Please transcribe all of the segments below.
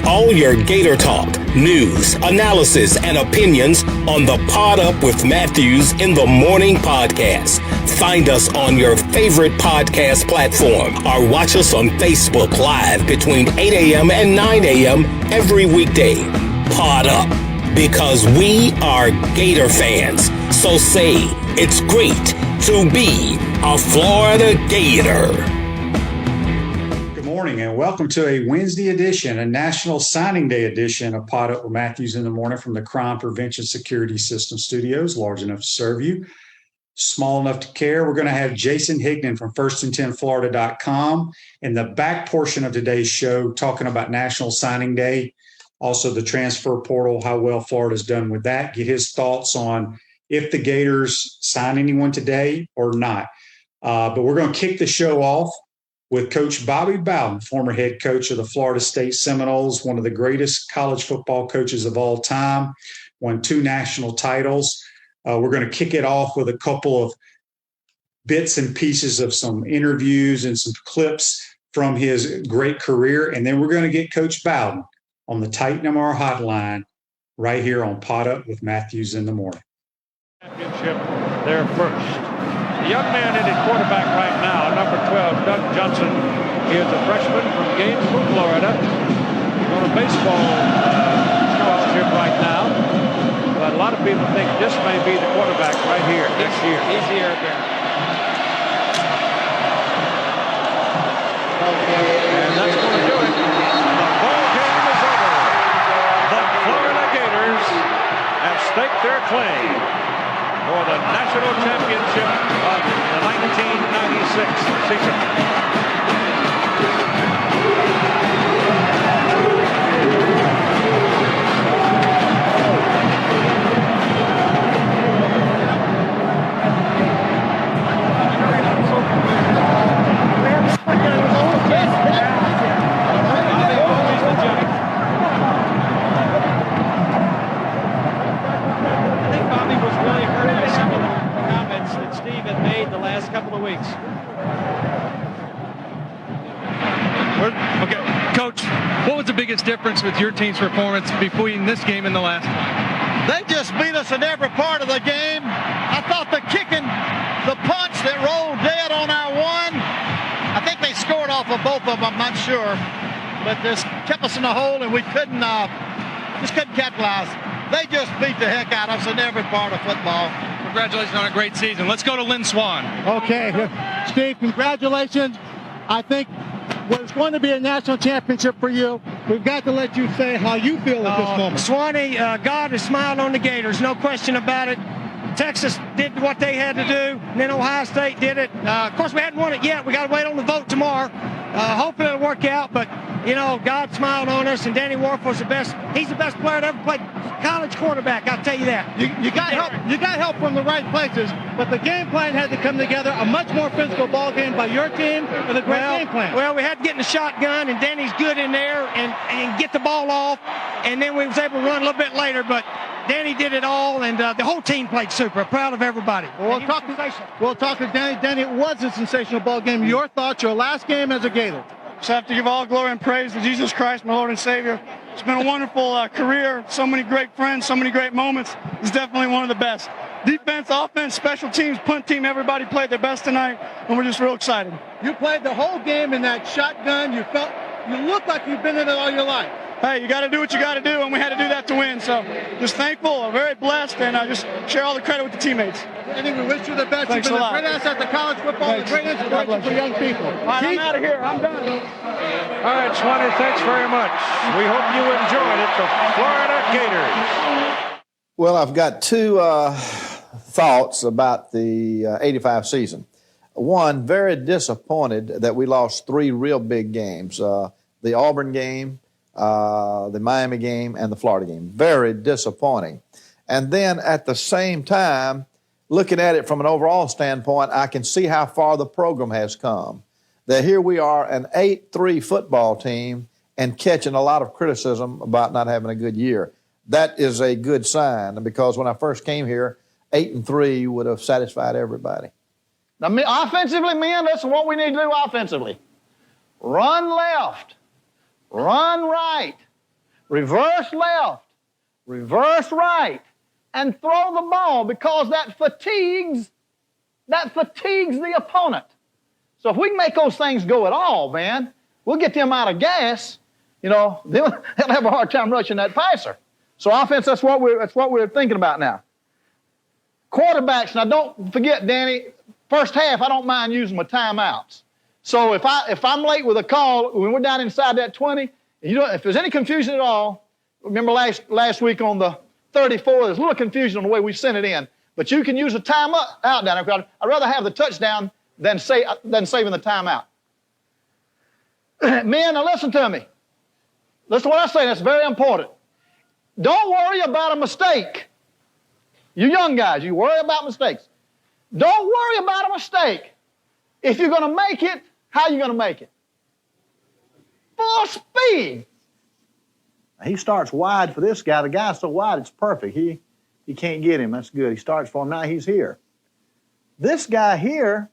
Get all your Gator talk, news, analysis, and opinions on the PodUp with Matthews in the Morning podcast. Find us on your favorite podcast platform or watch us on Facebook Live between 8 a.m. and 9 a.m. every weekday. PodUp, because we are Gator fans. So say it's great to be a Florida Gator. Good morning and welcome to a Wednesday edition, a National Signing Day edition of PodUp with Matthews in the Morning from the Crime Prevention Security System Studios, large enough to serve you, small enough to care. We're going to have Jason Higdon from firstandtenflorida.com in the back portion of today's show talking about National Signing Day, also the transfer portal, how well Florida's done with that, get his thoughts on if the Gators sign anyone today or not. But we're going to kick the show off with Coach Bobby Bowden, former head coach of the Florida State Seminoles, one of the greatest college football coaches of all time, won 2 national titles. We're going to kick it off with a couple of bits and pieces of some interviews and some clips from his great career. And then we're going to get Coach Bowden on the Titan MR hotline right here on PodUp with Matthews in the Morning. Championship there first. The young man in at quarterback right now, number 12, Doug Johnson. He is a freshman from Gainesville, Florida. He's on a baseball scholarship right now. But a lot of people think this may be the quarterback right here next year. He's here again. And that's going to do it. The ball game is over. The Florida Gators have staked their claim for the national championship of the 1996 season. Couple of weeks. Okay, Coach, what was the biggest difference with your team's performance between this game and the last one? They just beat us in every part of the game. I thought the kicking, the punch that rolled dead on our one, I think they scored off of both of them, I'm not sure. But this kept us in the hole and we couldn't capitalize. They just beat the heck out of us in every part of football. Congratulations on a great season. Let's go to Lynn Swan. Okay, Steve, congratulations. I think what's going to be a national championship for you, we've got to let you say how you feel at this moment. Swanee, God has smiled on the Gators, no question about it. Texas did what they had to do, and then Ohio State did it. Of course, we hadn't won it yet. We got to wait on the vote tomorrow. Hopefully it'll work out, but, you know, God smiled on us, and Danny Warford's the best. He's the best player to ever play college quarterback, I'll tell you that. You got help. You got help from the right places, but the game plan had to come together. A much more physical ball game by your team with a great game plan. Well, we had to get in the shotgun, and Danny's good in there and get the ball off, and then we was able to run a little bit later, but Danny did it all, and the whole team played super. Proud of everybody. We'll talk to Danny. Danny, it was a sensational ball game. Your thoughts, your last game as a Gator? Just have to give all glory and praise to Jesus Christ, my Lord and Savior. It's been a wonderful career. So many great friends, so many great moments. It's definitely one of the best. Defense, offense, special teams, punt team, everybody played their best tonight, and we're just real excited. You played the whole game in that shotgun. You look like you've been in it all your life. Hey, you got to do what you got to do, and we had to do that to win. So just thankful, very blessed, and I just share all the credit with the teammates. I think we wish you the best. Thanks You've been a lot. Great asset to college football, a great inspiration for young people. All right, I'm out of here. I'm done. All right, Swanee, thanks very much. We hope you enjoyed it. The Florida Gators. Well, I've got 2 thoughts about the 85 season. One, very disappointed that we lost 3 real big games. The Auburn game, the Miami game, and the Florida game. Very disappointing. And then at the same time, looking at it from an overall standpoint, I can see how far the program has come. That here we are, an 8-3 football team, and catching a lot of criticism about not having a good year. That is a good sign, because when I first came here, 8-3 would have satisfied everybody. Now, offensively, men, listen what we need to do offensively. Run left, run right, reverse left, reverse right, and throw the ball, because that fatigues the opponent. So if we can make those things go at all, man, we'll get them out of gas. They'll have a hard time rushing that passer. So offense, that's what we're thinking about now. Quarterbacks, now don't forget, Danny, first half I don't mind using my timeouts. So if I'm late with a call when we're down inside that 20, if there's any confusion at all, remember last week on the 34, there's a little confusion on the way we sent it in. But you can use a timeout down there. I'd rather have the touchdown than saving the timeout. Men, now listen to me. Listen to what I say. That's very important. Don't worry about a mistake. You young guys, you worry about mistakes. Don't worry about a mistake. If you're going to make it, how are you going to make it? Full speed. He starts wide for this guy. The guy's so wide, it's perfect. He can't get him. That's good. He starts for him. Now he's here. This guy here,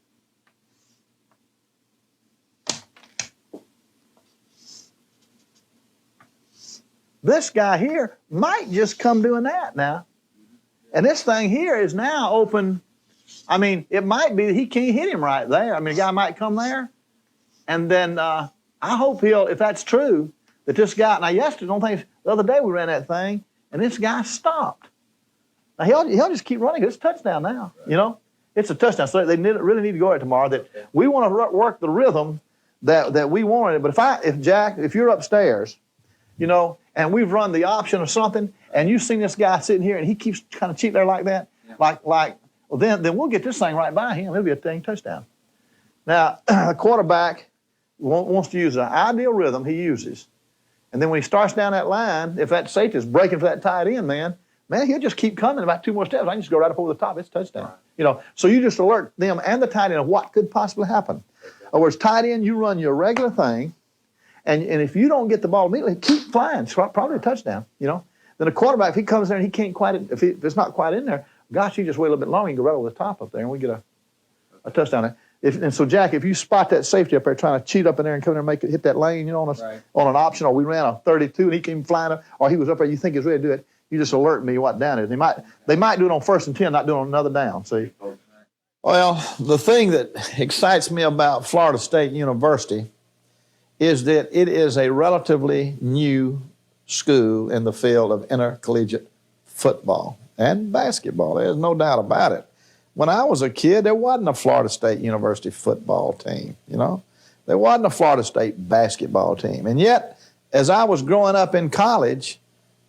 might just come doing that now. And this thing here is now open. I mean, it might be that he can't hit him right there. I mean, a guy might come there. And then I hope if that's true, that this guy, now the other day we ran that thing, and this guy stopped. Now he'll just keep running. It's a touchdown now, It's a touchdown. So they really need to go at it tomorrow. That we want to work the rhythm that we wanted. But if you're upstairs, and we've run the option or something, and you've seen this guy sitting here, and he keeps kind of cheating there like that, then we'll get this thing right by him. It'll be a dang touchdown. Now, the quarterback wants to use an ideal rhythm he uses. And then when he starts down that line, if that safety is breaking for that tight end, man, he'll just keep coming. About 2 more steps, I can just go right up over the top. It's a touchdown. So you just alert them and the tight end of what could possibly happen. In other words, tight end, you run your regular thing, and if you don't get the ball immediately, keep flying. It's probably a touchdown, Then a quarterback, if he comes there and he can't if it's not quite in there, gosh, you just wait a little bit longer, you can go right over the top up there, and we get a touchdown there. And so, Jack, if you spot that safety up there trying to cheat up in there and come in there and hit that lane, on an option, or we ran a 32 and he came flying up, or he was up there, you think he's ready to do it, you just alert me what down is. They might do it on 1st and 10, not do it on another down, see? Well, the thing that excites me about Florida State University is that it is a relatively new school in the field of intercollegiate football and basketball. There's no doubt about it. When I was a kid, there wasn't a Florida State University football team, There wasn't a Florida State basketball team. And yet, as I was growing up in college,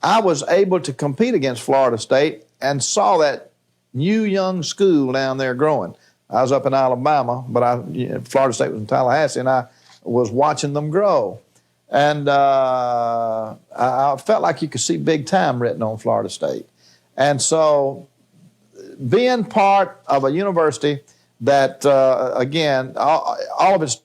I was able to compete against Florida State and saw that new young school down there growing. I was up in Alabama, but Florida State was in Tallahassee, and I was watching them grow. And I felt like you could see big time written on Florida State. And so being part of a university that, again, all of it's,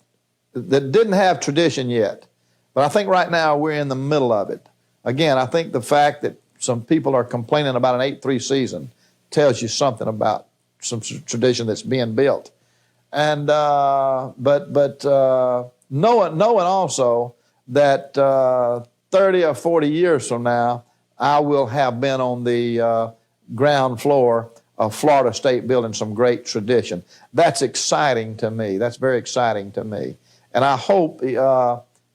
that didn't have tradition yet, but I think right now we're in the middle of it. Again, I think the fact that some people are complaining about an 8-3 season tells you something about some tradition that's being built. And but knowing also that 30 or 40 years from now, I will have been on the ground floor of Florida State building some great tradition. That's exciting to me. That's very exciting to me. And I hope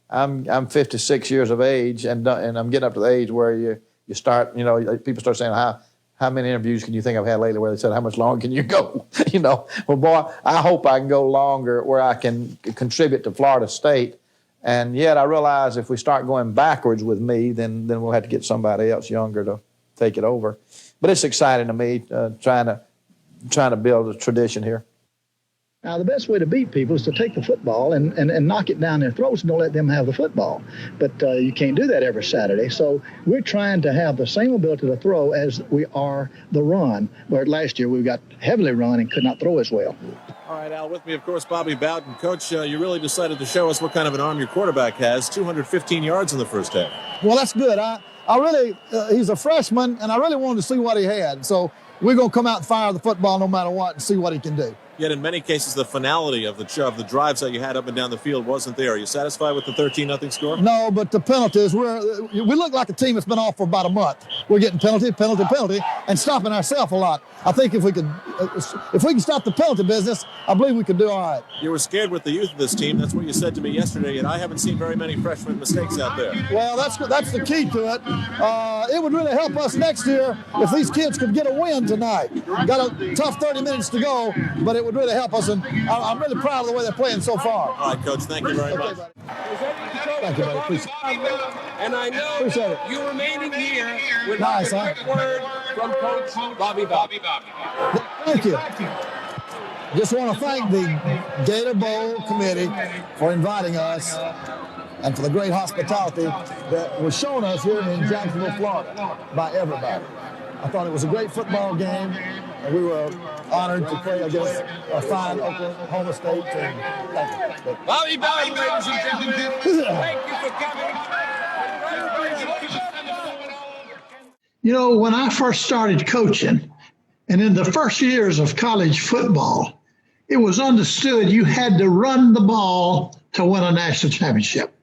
I'm 56 years of age, and I'm getting up to the age where you start, people start saying, how many interviews can you think I've had lately where they said, how much longer can you go? Well, boy, I hope I can go longer where I can contribute to Florida State. And yet I realize if we start going backwards with me, then we'll have to get somebody else younger to take it over. But it's exciting to me, trying to build a tradition here. Now, the best way to beat people is to take the football and knock it down their throats and don't let them have the football. But you can't do that every Saturday. So we're trying to have the same ability to throw as we are the run, where last year we got heavily run and could not throw as well. All right, Al, with me, of course, Bobby Bowden. Coach, you really decided to show us what kind of an arm your quarterback has, 215 yards in the first half. Well, that's good. I really, he's a freshman, and I really wanted to see what he had. So we're going to come out and fire the football no matter what and see what he can do. Yet in many cases, the finality of the drives that you had up and down the field wasn't there. Are you satisfied with the 13-0 score? No, but the penalties, we look like a team that's been off for about a month. We're getting penalty, and stopping ourselves a lot. I think if we can stop the penalty business, I believe we could do all right. You were scared with the youth of this team. That's what you said to me yesterday, and I haven't seen very many freshman mistakes out there. Well, that's the key to it. It would really help us next year if these kids could get a win tonight. Got a tough 30 minutes to go, but it would really help us, and I'm really proud of the way they're playing so far. All right, Coach, thank you very much. Thank you, buddy. Appreciate it. And I know you remaining here with nice, a quick word from Coach Bobby Bowden. Thank you. Just want to thank the Gator Bowl committee for inviting us and for the great hospitality that was shown us here in Jacksonville, Florida by everybody. I thought it was a great football game, and we were honored to play against a fine Oklahoma State team. Thank you. Bobby Bowden, ladies and gentlemen, thank you for coming. You know, when I first started coaching, and in the first years of college football, it was understood you had to run the ball to win a national championship.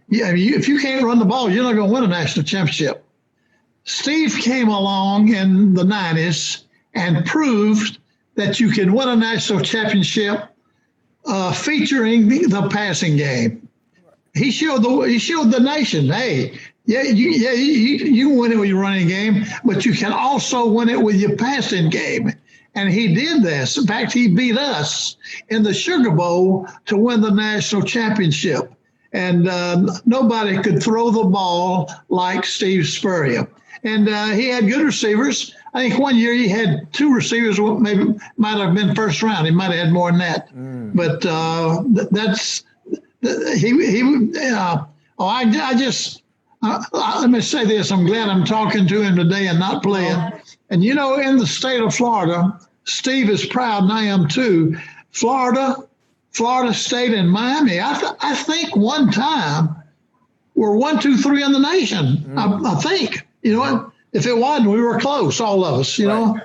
Yeah, I mean, if you can't run the ball, you're not going to win a national championship. Steve came along in the 90s and proved that you can win a national championship featuring the passing game. He showed the nation, hey, you can win it with your running game, but you can also win it with your passing game. And he did this. In fact, he beat us in the Sugar Bowl to win the national championship. And nobody could throw the ball like Steve Spurrier. And he had good receivers. I think one year he had two receivers, maybe might have been first round. He might have had more than that. But let me say this. I'm glad I'm talking to him today and not playing. And, you know, in the state of Florida, Steve is proud, and I am too. Florida State and Miami, I think one time were 1, 2, 3 in the nation. I think, you know, if it wasn't, we were close, all of us, you know,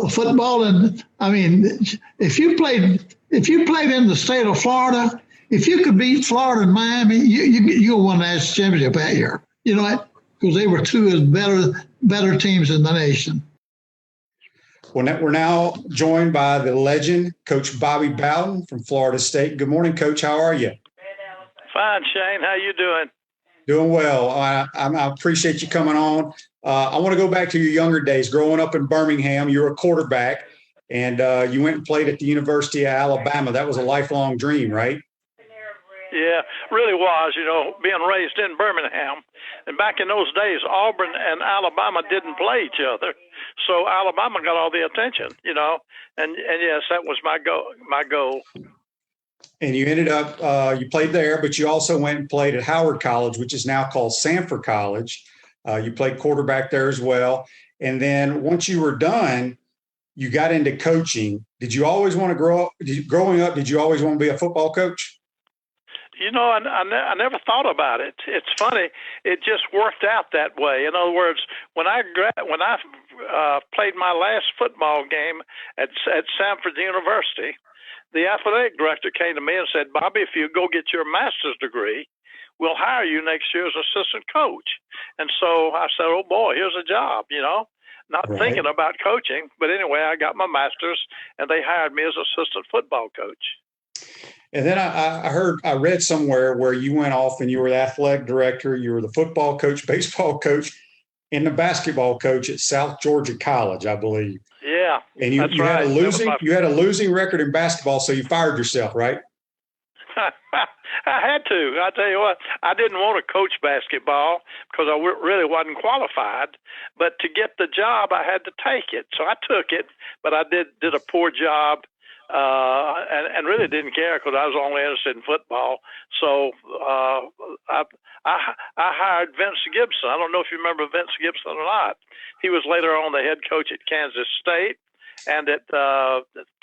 football. And I mean, if you played in the state of Florida, if you could beat Florida and Miami, you won the national championship that year. You know what? Because they were two of the better teams in the nation. Well, we're now joined by the legend, Coach Bobby Bowden from Florida State. Good morning, Coach. How are you? Fine, Shane. How you doing? Doing well. I appreciate you coming on. I want to go back to your younger days. Growing up in Birmingham, you were a quarterback, and you went and played at the University of Alabama. That was a lifelong dream, right? Yeah, really was, you know, being raised in Birmingham. And back in those days, Auburn and Alabama didn't play each other. So Alabama got all the attention, you know. And yes, that was my goal. And you ended up, you played there, but you also went and played at Howard College, which is now called Sanford College. You played quarterback there as well. And then once you were done, you got into coaching. Did you always want to growing up, did you always want to be a football coach? You know, I never thought about it. It's funny. It just worked out that way. In other words, when I played my last football game at Sanford University, the athletic director came to me and said, Bobby, if you go get your master's degree, we'll hire you next year as assistant coach. And so I said, oh, boy, here's a job, you know, not thinking about coaching. But anyway, I got my master's, and they hired me as assistant football coach. And then I read somewhere where you went off and you were the athletic director, you were the football coach, baseball coach, and the basketball coach at South Georgia College, I believe. Yeah, and you had a losing record in basketball, so you fired yourself, right? I had to. I tell you what, I didn't want to coach basketball because I really wasn't qualified. But to get the job, I had to take it. So I took it, but I did a poor job. And really didn't care because I was only interested in football. So I hired Vince Gibson. I don't know if you remember Vince Gibson or not. He was later on the head coach at Kansas State and at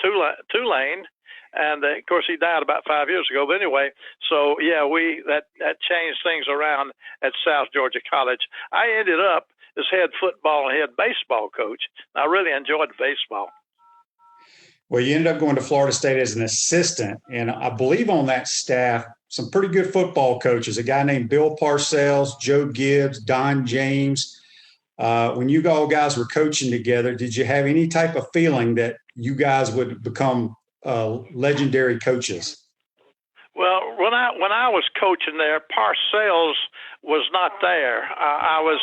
Tulane. And, of course, he died about 5 years ago. But anyway, so, yeah, that changed things around at South Georgia College. I ended up as head football and head baseball coach. I really enjoyed baseball. Well, you ended up going to Florida State as an assistant, and I believe on that staff some pretty good football coaches. A guy named Bill Parcells, Joe Gibbs, Don James. When you all guys were coaching together, did you have any type of feeling that you guys would become legendary coaches? Well, when I was coaching there, Parcells was not there. I was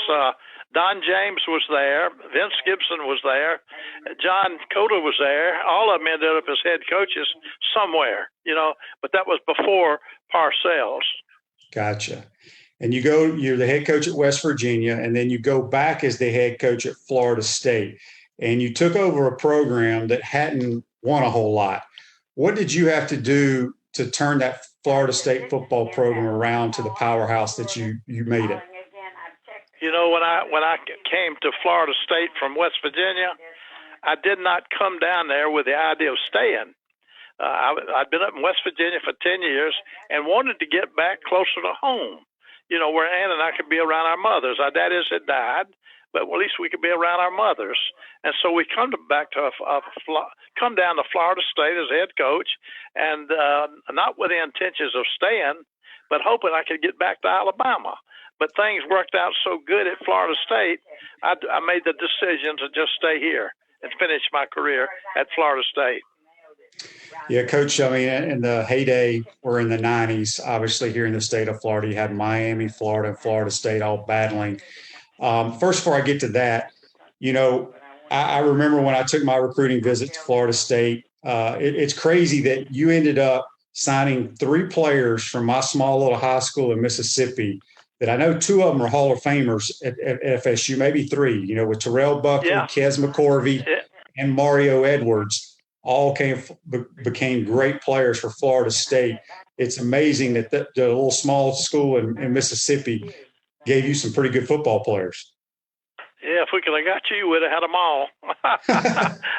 Don James was there, Vince Gibson was there, John Cota was there. All of them ended up as head coaches somewhere, but that was before Parcells. Gotcha. And you're the head coach at West Virginia, and then you go back as the head coach at Florida State, and you took over a program that hadn't won a whole lot. What did you have to do to turn that Florida State football program around to the powerhouse that you made it? When I came to Florida State from West Virginia, I did not come down there with the idea of staying. I'd been up in West Virginia for 10 years and wanted to get back closer to home, where Ann and I could be around our mothers. Our daddies had died, but at least we could be around our mothers. And so we come down to Florida State as head coach, and not with the intentions of staying, but hoping I could get back to Alabama. But things worked out so good at Florida State, I made the decision to just stay here and finish my career at Florida State. Yeah, Coach, I mean, in the heyday, we're in the 90s. Obviously, here in the state of Florida, you had Miami, Florida, and Florida State all battling. First, before I get to that, I remember when I took my recruiting visit to Florida State, it's crazy that you ended up signing 3 players from my small little high school in Mississippi that I know 2 of them are Hall of Famers at FSU, maybe 3, with Terrell Buckley, Kes McCorvey, and Mario Edwards. All became great players for Florida State. It's amazing that the little small school in Mississippi gave you some pretty good football players. Yeah, if we could have got you, we'd have had them all.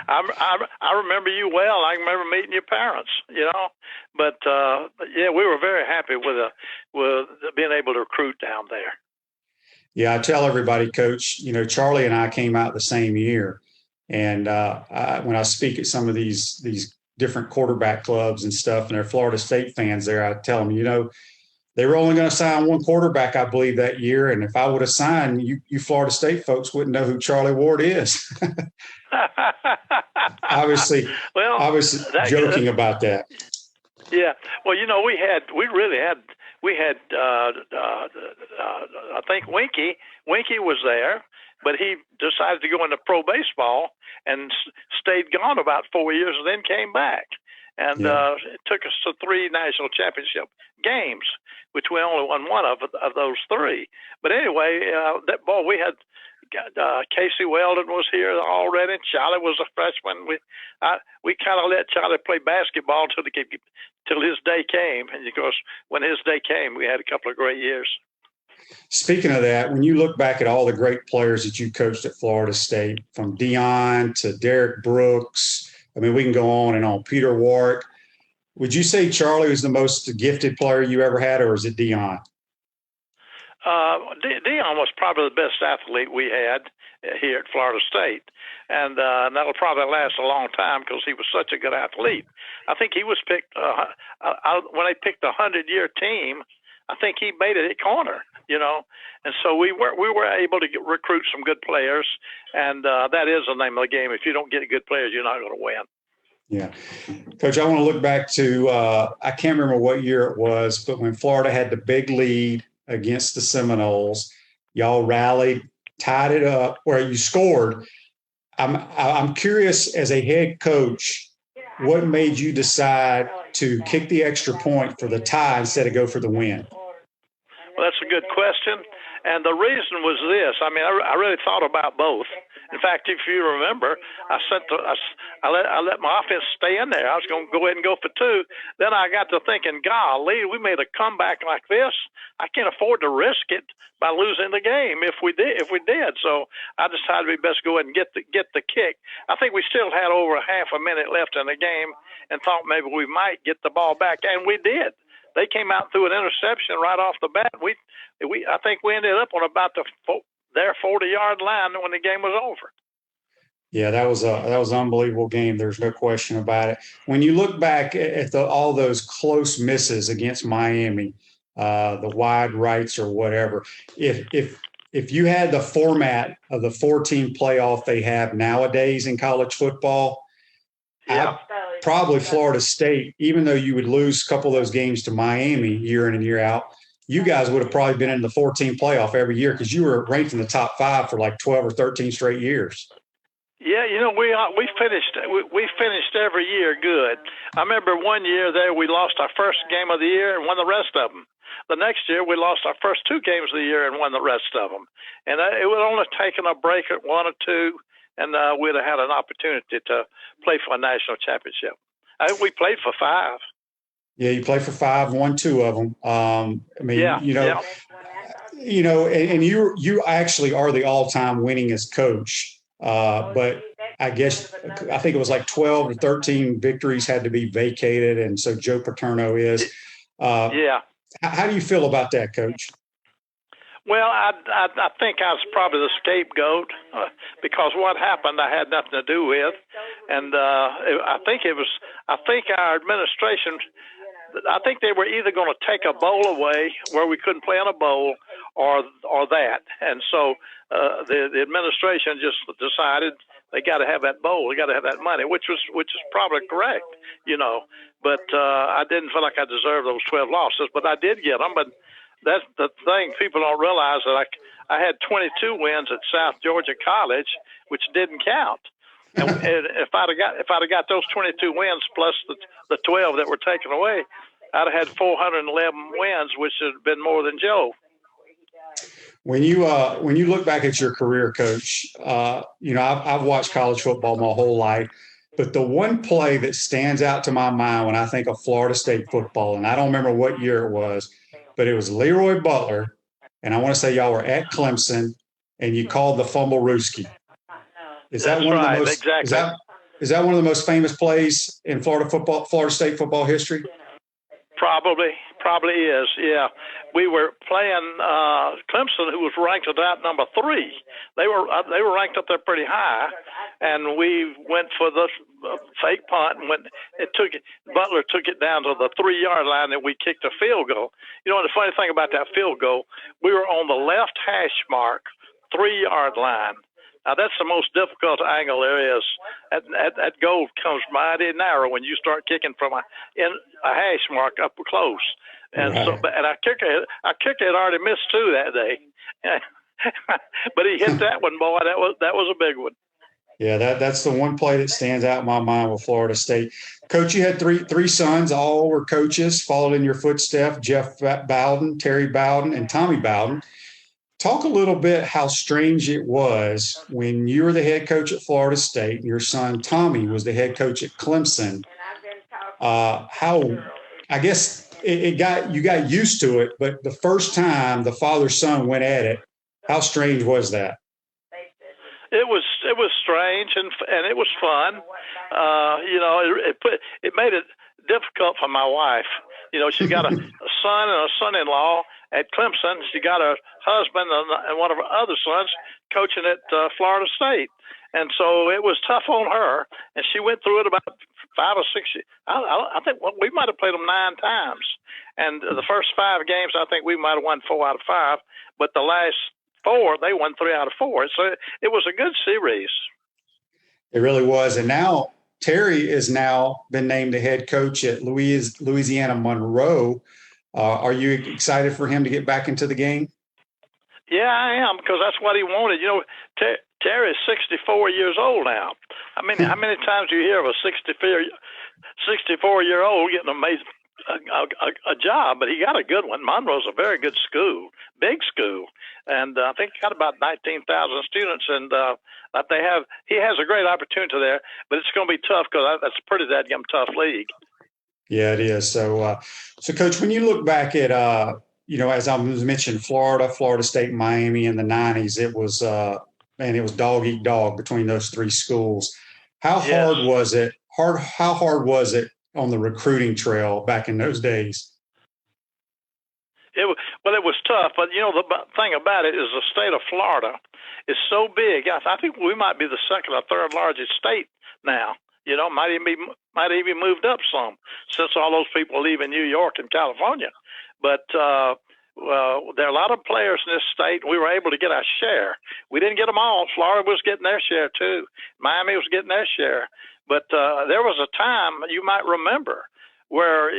I remember you well. I remember meeting your parents, But yeah, we were very happy with being able to recruit down there. Yeah, I tell everybody, Coach, Charlie and I came out the same year. And when I speak at some of these different quarterback clubs and stuff, and they're Florida State fans there, I tell them, they were only going to sign 1 quarterback, I believe, that year. And if I would have signed, you Florida State folks wouldn't know who Charlie Ward is. Obviously, well, I was joking about that. Yeah. Well, we had I think Winky was there, but he decided to go into pro baseball and stayed gone about 4 years and then came back. And it took us to 3 national championship games, which we only won 1 of those 3. But anyway, we had Casey Weldon was here already. Charlie was a freshman. We kind of let Charlie play basketball till his day came. And of course, when his day came, we had a couple of great years. Speaking of that, when you look back at all the great players that you coached at Florida State, from Dion to Derek Brooks, I mean, we can go on and on. Peter Warwick. Would you say Charlie was the most gifted player you ever had, or is it Dion? Dion was probably the best athlete we had here at Florida State. And that'll probably last a long time because he was such a good athlete. I think he was picked when they picked the 100-year team. I think he made it at corner, and so we were able to recruit some good players, and that is the name of the game. If you don't get good players, you're not going to win. Yeah. Coach, I want to look back to, I can't remember what year it was, but when Florida had the big lead against the Seminoles, y'all rallied, tied it up, where you scored. I'm curious, as a head coach, what made you decide to kick the extra point for the tie instead of go for the win? Well, that's a good question. And the reason was this. I mean, I really thought about both. In fact, if you remember, I let my offense stay in there. I was going to go ahead and go for 2. Then I got to thinking, golly, we made a comeback like this. I can't afford to risk it by losing the game if we did. So I decided we best go ahead and get the kick. I think we still had over half a minute left in the game and thought maybe we might get the ball back, and we did. They came out through an interception right off the bat. I think we ended up on about their 40-yard line when the game was over. Yeah, that was an unbelievable game. There's no question about it. When you look back at all those close misses against Miami, the wide rights or whatever, if you had the format of the 4-team playoff they have nowadays in college football, probably Florida State, even though you would lose a couple of those games to Miami year in and year out, you guys would have probably been in the 4-team playoff every year because you were ranked in the top 5 for like 12 or 13 straight years. Yeah, we finished every year good. I remember one year there we lost our first game of the year and won the rest of them. The next year we lost our first 2 games of the year and won the rest of them. And it would only taken a break at 1 or 2, and we'd have had an opportunity to play for a national championship. I think we played for 5. Yeah, you played for 5, won 2 of them. And you actually are the all-time winningest coach. But I think it was like 12 or 13 victories had to be vacated, and so Joe Paterno is. How do you feel about that, Coach? Well, I think I was probably the scapegoat because what happened I had nothing to do with, and I think our administration. I think they were either going to take a bowl away where we couldn't play in a bowl, or that, and so the administration just decided they got to have that bowl, they got to have that money, which is probably correct, But I didn't feel like I deserved those 12 losses, but I did get them. But that's the thing people don't realize, that I had 22 wins at South Georgia College, which didn't count. And if I'd have got those 22 wins plus the 12 that were taken away, I'd have had 411 wins, which would have been more than Joe. When you look back at your career, Coach, I've watched college football my whole life, but the one play that stands out to my mind when I think of Florida State football, and I don't remember what year it was, but it was Leroy Butler, and I want to say y'all were at Clemson, and you called the fumble Rooski. Is that one of the most? Exactly. Is that one of the most famous plays in Florida State football history? Probably is. Yeah, we were playing Clemson, who was ranked about number 3. They were ranked up there pretty high, and we went for the fake punt, and Butler took it down to the 3-yard line, and we kicked a field goal. The funny thing about that field goal, we were on the left hash mark, 3-yard line. Now, that's the most difficult angle there is. That goal comes mighty narrow when you start kicking from a hash mark up close. And right. And our kicker had already missed 2 that day. But he hit that one, boy. That was a big one. Yeah, that's the one play that stands out in my mind with Florida State. Coach, you had three sons. All were coaches, followed in your footsteps: Jeff Bowden, Terry Bowden, and Tommy Bowden. Talk a little bit how strange it was when you were the head coach at Florida State and your son Tommy was the head coach at Clemson. How I guess you got used to it, but the first time the father-son went at it, how strange was that? It was strange and it was fun. It made it difficult for my wife. She got a son and a son-in-law at Clemson. She got a husband and one of her other sons coaching at Florida State. And so it was tough on her. And she went through it about 5 or 6 years. I think we might have played them 9 times. And the first 5 games, I think we might have won 4 out of 5. But the last 4, they won 3 out of 4. So it was a good series. It really was. And now Terry has now been named the head coach at Louisiana Monroe. Are you excited for him to get back into the game? Yeah, I am, because that's what he wanted. Terry is 64 years old now. I mean, how many times do you hear of a 64-year-old getting a job? But he got a good one. Monroe's a very good school, big school, and I think got about 19,000 students. And he has a great opportunity there, but it's going to be tough because that's a pretty dadgum tough league. Yeah, it is. So Coach, when you look back at, as I was mentioned, Florida State, Miami in the 90s, it was dog eat dog between those 3 schools. How hard was it? How hard was it on the recruiting trail back in those days? It was tough, but the thing about it is the state of Florida is so big. I think we might be the second or third largest state now. You know, might even moved up some since all those people leaving New York and California. But well, there are a lot of players in this state. We were able to get our share. We didn't get them all. Florida was getting their share too. Miami was getting their share. But there was a time you might remember where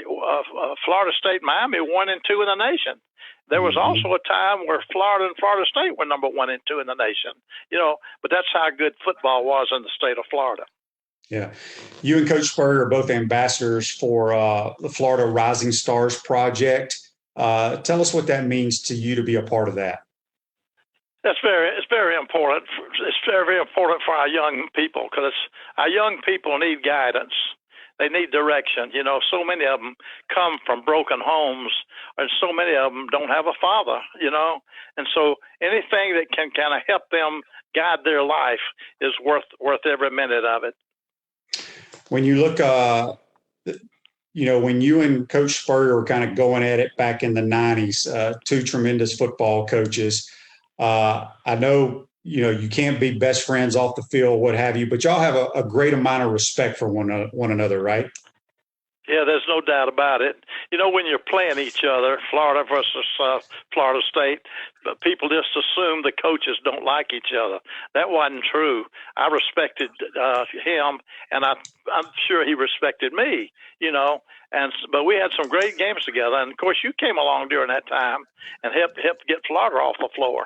Florida State and Miami were 1 and 2 in the nation. There was also a time where Florida and Florida State were number 1 and 2 in the nation. You know, but that's how good football was in the state of Florida. Yeah. You and Coach Spurrier are both ambassadors for the Florida Rising Stars Project. Tell us what that means to you to be a part of that. It's very important. It's very important for our young people because our young people need guidance. They need direction. You know, so many of them come from broken homes, and so many of them don't have a father, you know. And so anything that can kind of help them guide their life is worth every minute of it. When you look, you know, when you and Coach Spurrier were kind of going at it back in the 90s, two tremendous football coaches, I know, you know, you can't be best friends off the field, what have you, but y'all have a great amount of respect for one another, right? Yeah, there's no doubt about it. You know, when you're playing each other, Florida versus Florida State, people just assume the coaches don't like each other. That wasn't true. I respected him, and I'm sure he respected me, you know. But we had some great games together. And, of course, you came along during that time and helped get Florida off the floor.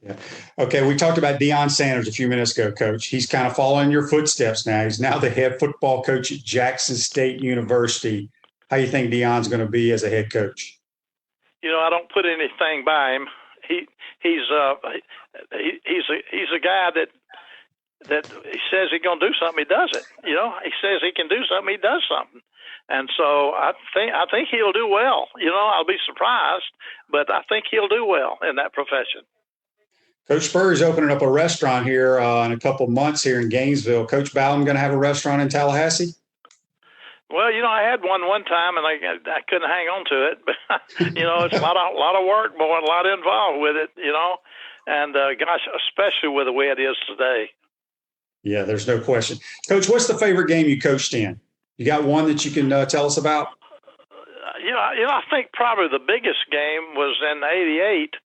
Yeah. Okay, we talked about Deion Sanders a few minutes ago, Coach. He's kind of following your footsteps now. He's now the head football coach at Jackson State University. How do you think Deion's going to be as a head coach? You know, I don't put anything by him. He's a guy that he says he's going to do something, he does it. You know, he says he can do something, he does something. And so I think he'll do well. You know, I'll be surprised, but I think he'll do well in that profession. Coach Spurrier's opening up a restaurant here in a couple months here in Gainesville. Coach Bowden going to have a restaurant in Tallahassee? Well, you know, I had one time, and I couldn't hang on to it. But, you know, it's a lot of work, boy, a lot involved with it, you know. And, gosh, especially with the way it is today. Yeah, there's no question. Coach, what's the favorite game you coached in? You got one that you can tell us about? You know, I think probably the biggest game was in '88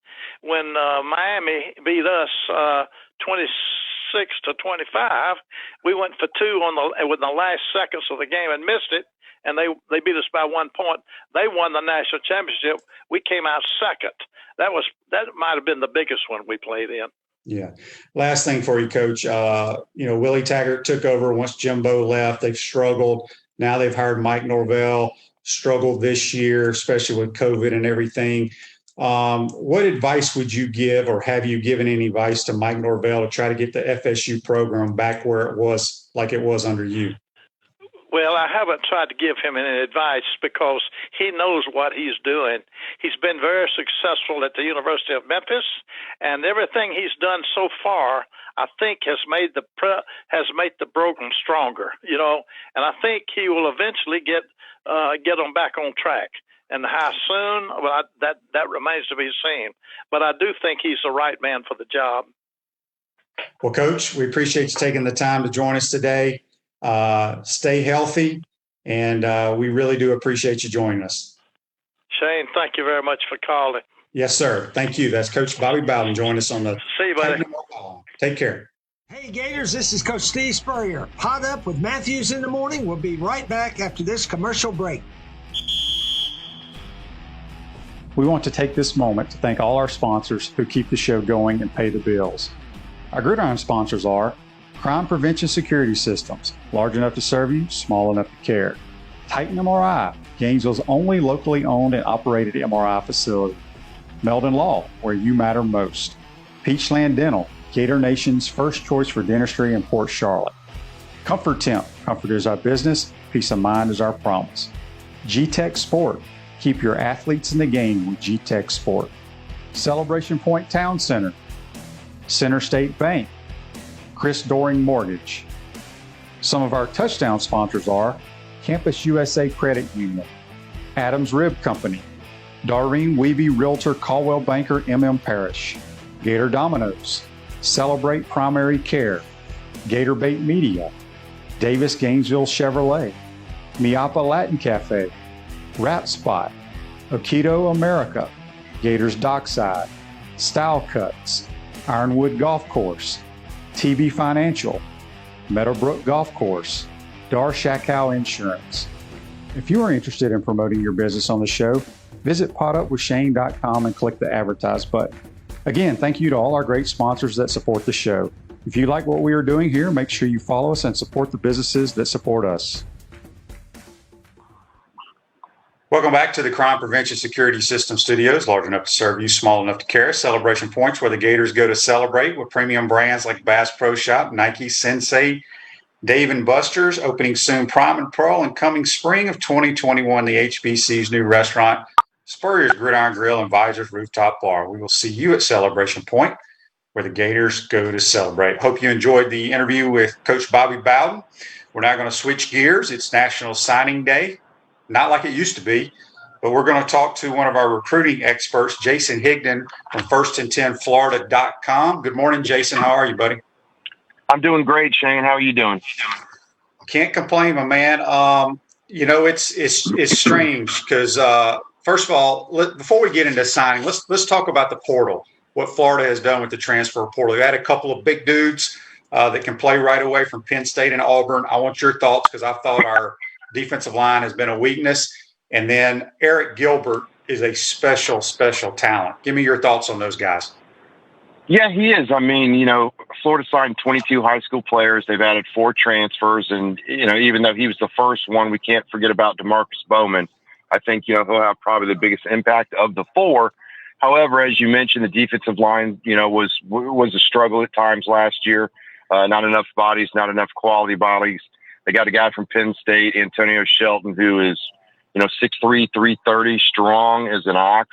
when Miami beat us 26-25. We went for two with the last seconds of the game and missed it, and they beat us by 1 point. They won the national championship. We came out second. That might have been the biggest one we played in. Yeah. Last thing for you, Coach. You know, Willie Taggart took over once Jimbo left. They've struggled. Now they've hired Mike Norvell. Struggled this year, especially with COVID and everything. What advice would you give, or have you given any advice to Mike Norvell to try to get the FSU program back where it was, like it was under you? Well, I haven't tried to give him any advice because he knows what he's doing. He's been very successful at the University of Memphis, and everything he's done so far, I think, has made the program stronger. You know, and I think he will eventually get them back on track. And how soon? Well, that remains to be seen. But I do think he's the right man for the job. Well, Coach, we appreciate you taking the time to join us today. Stay healthy, and we really do appreciate you joining us. Shane, thank you very much for calling. Yes, sir. Thank you. That's Coach Bobby Bowden joining us on the. See you, buddy. Take care. Hey, Gators, this is Coach Steve Spurrier. PodUp with Matthews in the morning. We'll be right back after this commercial break. We want to take this moment to thank all our sponsors who keep the show going and pay the bills. Our Gridiron sponsors are Crime Prevention Security Systems, large enough to serve you, small enough to care. Titan MRI, Gainesville's only locally owned and operated MRI facility. Meldon Law, where you matter most. Peachland Dental, Gator Nation's first choice for dentistry in Port Charlotte. Comfort Temp, comfort is our business, peace of mind is our promise. G-Tech Sport, keep your athletes in the game with G-Tech Sport. Celebration Point Town Center. Center State Bank. Chris Doring Mortgage. Some of our touchdown sponsors are Campus USA Credit Union, Adams Rib Company, Darlene Weeby Realtor Caldwell Banker MM Parish, Gator Dominoes, Celebrate Primary Care, Gator Bait Media, Davis Gainesville Chevrolet, Miapa Latin Cafe, Rap Spot, Aikido America, Gators Dockside, Style Cuts, Ironwood Golf Course, TB Financial, Meadowbrook Golf Course, Dar Shakow Insurance. If you are interested in promoting your business on the show, visit podupwithshane.com and click the advertise button. Again, thank you to all our great sponsors that support the show. If you like what we are doing here, make sure you follow us and support the businesses that support us. Welcome back to the Crime Prevention Security System Studios, large enough to serve you, small enough to carry. Celebration Points, where the Gators go to celebrate, with premium brands like Bass Pro Shop, Nike, Sensei, Dave & Buster's, opening soon Prime and Pearl, and coming spring of 2021, the HBC's new restaurant, Spurrier's Gridiron Grill and Visor's Rooftop Bar. We will see you at Celebration Point, where the Gators go to celebrate. Hope you enjoyed the interview with Coach Bobby Bowden. We're now going to switch gears. It's National Signing Day. Not like it used to be, but we're going to talk to one of our recruiting experts, Jason Higdon from firstand10florida.com. Good morning, Jason. How are you, buddy? I'm doing great, Shane. How are you doing? Can't complain, my man. It's strange because, first of all, before we get into signing, let's talk about the portal, what Florida has done with the transfer portal. You had a couple of big dudes that can play right away from Penn State and Auburn. I want your thoughts because I thought our defensive line has been a weakness. And then Eric Gilbert is a special talent. Give me your thoughts on those guys. Yeah, he is. I mean, Florida signed 22 high school players. They've added 4 transfers. And, even though he was the first one, we can't forget about DeMarcus Bowman. I think, he'll have probably the biggest impact of the 4. However, as you mentioned, the defensive line, was a struggle at times last year. Not enough bodies, not enough quality bodies. They got a guy from Penn State, Antonio Shelton, who is, 6'3", 330, strong as an ox.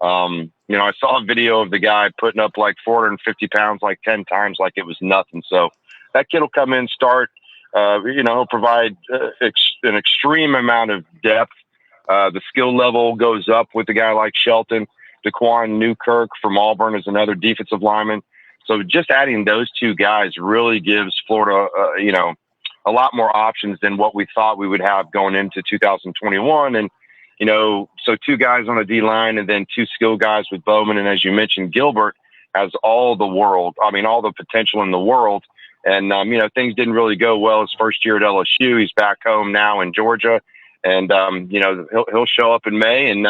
I saw a video of the guy putting up like 450 pounds, like 10 times, like it was nothing. So that kid will come in, start, he'll provide an extreme amount of depth. The skill level goes up with a guy like Shelton. Daquan Newkirk from Auburn is another defensive lineman. So just adding those 2 guys really gives Florida, a lot more options than what we thought we would have going into 2021. And, so 2 guys on the D line and then 2 skill guys with Bowman. And as you mentioned, Gilbert has all the potential in the world. And, things didn't really go well his first year at LSU. He's back home now in Georgia. And, he'll show up in May and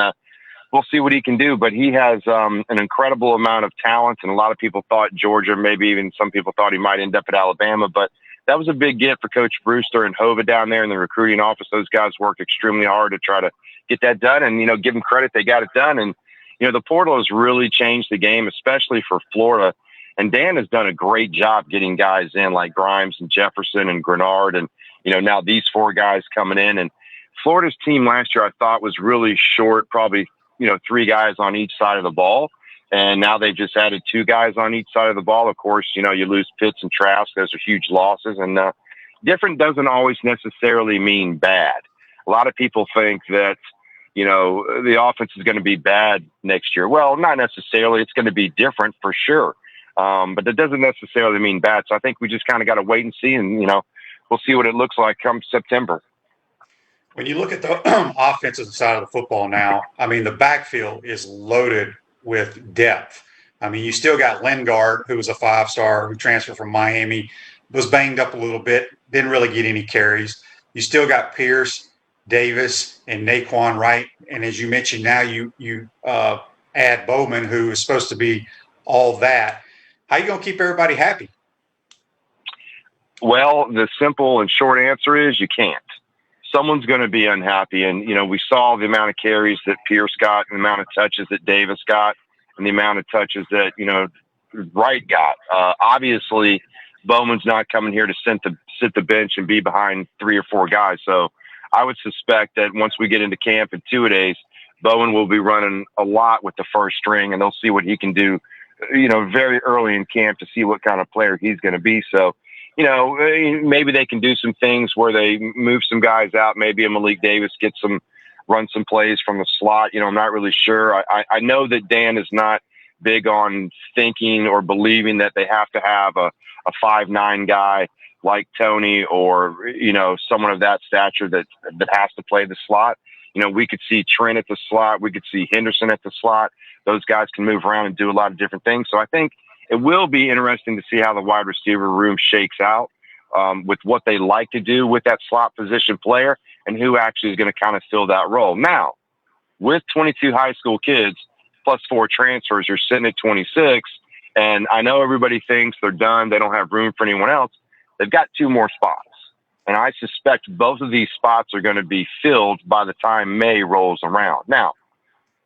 we'll see what he can do. But he has an incredible amount of talent. And a lot of people thought Georgia, maybe even some people thought he might end up at Alabama. But that was a big get for Coach Brewster and Hova down there in the recruiting office. Those guys worked extremely hard to try to get that done. And, give them credit, they got it done. And, the portal has really changed the game, especially for Florida. And Dan has done a great job getting guys in like Grimes and Jefferson and Grenard. And, now these 4 guys coming in. And Florida's team last year, I thought, was really short, probably, 3 guys on each side of the ball. And now they've just added 2 guys on each side of the ball. Of course, you lose Pitts and Trask. Those are huge losses. And different doesn't always necessarily mean bad. A lot of people think that, the offense is going to be bad next year. Well, not necessarily. It's going to be different for sure. But that doesn't necessarily mean bad. So I think we just kind of got to wait and see. And, we'll see what it looks like come September. When you look at the offensive side of the football now, the backfield is loaded with depth. You still got Lingard, who was a 5-star, who transferred from Miami, was banged up a little bit, didn't really get any carries. You still got Pierce, Davis, and Naquan Wright. And as you mentioned, now you add Bowman, who is supposed to be all that. How are you going to keep everybody happy? Well, the simple and short answer is you can't. Someone's going to be unhappy. And, we saw the amount of carries that Pierce got and the amount of touches that Davis got and the amount of touches that, Wright got. Obviously, Bowman's not coming here to sit the bench and be behind 3 or 4 guys. So I would suspect that once we get into camp in 2-a-days, Bowen will be running a lot with the first string, and they'll see what he can do, very early in camp to see what kind of player he's going to be. So, maybe they can do some things where they move some guys out. Maybe a Malik Davis run some plays from the slot. I'm not really sure. I know that Dan is not big on thinking or believing that they have to have a 5'9" guy like Tony or, someone of that stature that has to play the slot. We could see Trent at the slot. We could see Henderson at the slot. Those guys can move around and do a lot of different things. So I think it will be interesting to see how the wide receiver room shakes out with what they like to do with that slot position player and who actually is going to kind of fill that role. Now, with 22 high school kids plus 4 transfers, you're sitting at 26. And I know everybody thinks they're done. They don't have room for anyone else. They've got 2 more spots. And I suspect both of these spots are going to be filled by the time May rolls around. Now,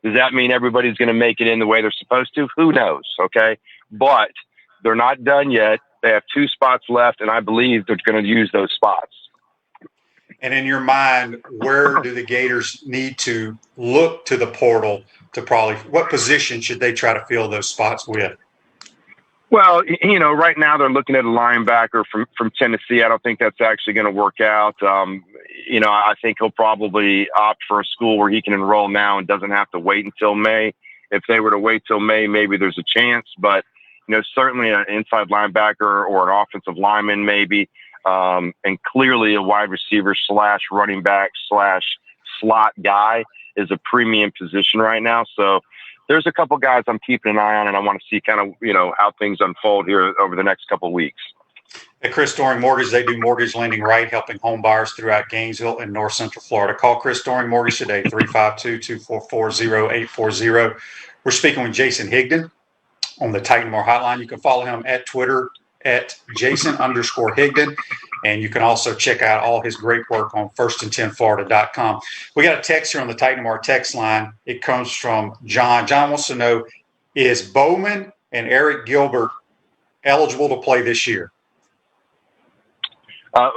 does that mean everybody's going to make it in the way they're supposed to? Who knows? Okay. But they're not done yet. They have 2 spots left, and I believe they're going to use those spots. And in your mind, where do the Gators need to look to the portal to what position should they try to fill those spots with? Well, right now they're looking at a linebacker from Tennessee. I don't think that's actually going to work out. I think he'll probably opt for a school where he can enroll now and doesn't have to wait until May. If they were to wait till May, maybe there's a chance. But, certainly an inside linebacker or an offensive lineman maybe, and clearly a wide receiver / running back / slot guy is a premium position right now. So there's a couple guys I'm keeping an eye on, and I want to see kind of, how things unfold here over the next couple of weeks. At Chris Doring Mortgage, they do mortgage lending right, helping home buyers throughout Gainesville and North Central Florida. Call Chris Doring Mortgage today, 352-244-0840. We're speaking with Jason Higdon on the Titanmore Hotline. You can follow him at Twitter at Jason_Higdon. And you can also check out all his great work on firstand10florida.com. We got a text here on the Titanmore text line. It comes from John. John wants to know, is Bowman and Eric Gilbert eligible to play this year?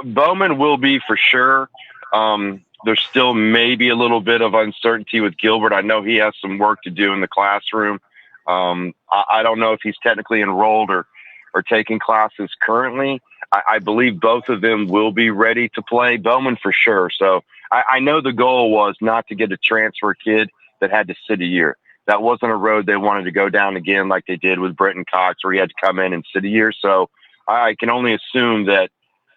Bowman will be for sure. There's still maybe a little bit of uncertainty with Gilbert. I know he has some work to do in the classroom. I don't know if he's technically enrolled or taking classes currently. I believe both of them will be ready to play. Bowman for sure. So I know the goal was not to get a transfer kid that had to sit a year. That wasn't a road they wanted to go down again like they did with Brenton Cox, where he had to come in and sit a year. So I can only assume that